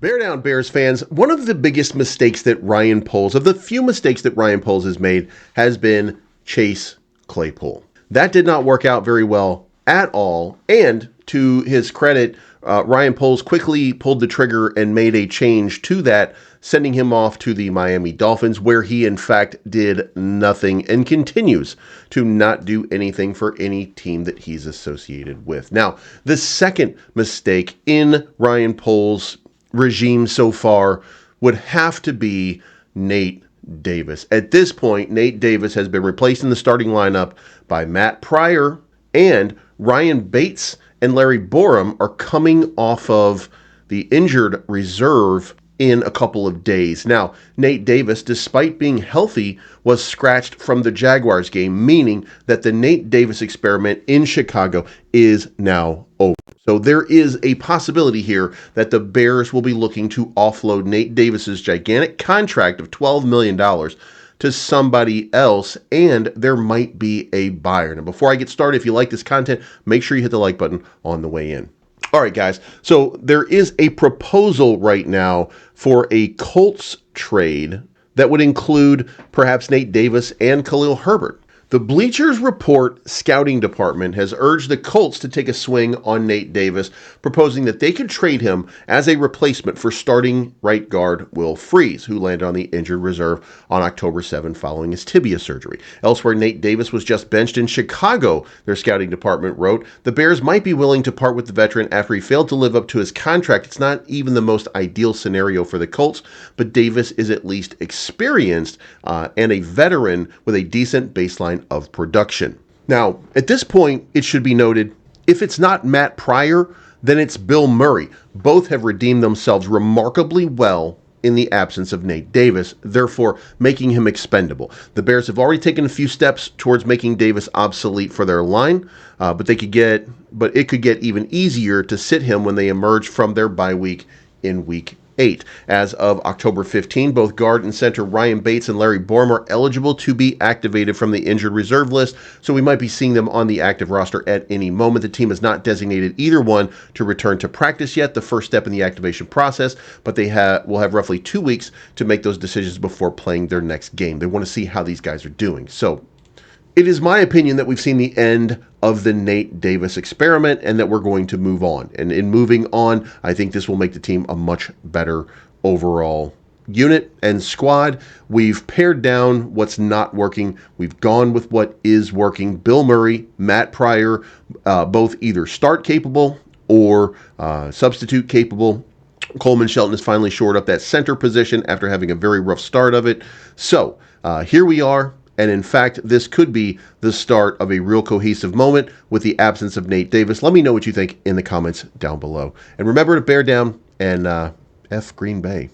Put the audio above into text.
Bear down, Bears fans. One of the biggest mistakes that Ryan Poles, of the few mistakes that Ryan Poles has made, has been Chase Claypool. That did not work out very well at all. And to his credit, Ryan Poles quickly pulled the trigger and made a change to that, sending him off to the Miami Dolphins, where he in fact did nothing and continues to not do anything for any team that he's associated with. Now, the second mistake in Ryan Poles' regime so far would have to be Nate Davis. At this point, Nate Davis has been replaced in the starting lineup by Matt Pryor, and Ryan Bates and Larry Borum are coming off of the injured reserve in a couple of days. Now, Nate Davis, despite being healthy, was scratched from the Jaguars game, meaning that the Nate Davis experiment in Chicago is now over. So there is a possibility here that the Bears will be looking to offload Nate Davis's gigantic contract of $12 million to somebody else, and there might be a buyer. Now, before I get started, if you like this content, make sure you hit the like button on the way in. All right, guys, so there is a proposal right now for a Colts trade that would include perhaps Nate Davis and Khalil Herbert. The Bleachers Report scouting department has urged the Colts to take a swing on Nate Davis, proposing that they could trade him as a replacement for starting right guard Will Freeze, who landed on the injured reserve on October 7 following his tibia surgery. Elsewhere, Nate Davis was just benched in Chicago, their scouting department wrote. The Bears might be willing to part with the veteran after he failed to live up to his contract. It's not even the most ideal scenario for the Colts, but Davis is at least experienced and a veteran with a decent baseline of production. Now, at this point, it should be noted, if it's not Matt Pryor, then it's Bill Murray. Both have redeemed themselves remarkably well in the absence of Nate Davis, therefore making him expendable. The Bears have already taken a few steps towards making Davis obsolete for their line, but it could get even easier to sit him when they emerge from their bye week in Week 8. As of October 15, both guard and center Ryan Bates and Larry Borum are eligible to be activated from the injured reserve list, so we might be seeing them on the active roster at any moment. The team has not designated either one to return to practice yet, the first step in the activation process, but they will have roughly 2 weeks to make those decisions before playing their next game. They want to see how these guys are doing. So it is my opinion that we've seen the end of the Nate Davis experiment and that we're going to move on. And in moving on, I think this will make the team a much better overall unit and squad. We've pared down what's not working. We've gone with what is working. Bill Murray, Matt Pryor, both either start capable or substitute capable. Coleman Shelton has finally shored up that center position after having a very rough start of it. So here we are. And in fact, this could be the start of a real cohesive moment with the absence of Nate Davis. Let me know what you think in the comments down below. And remember to bear down and F Green Bay.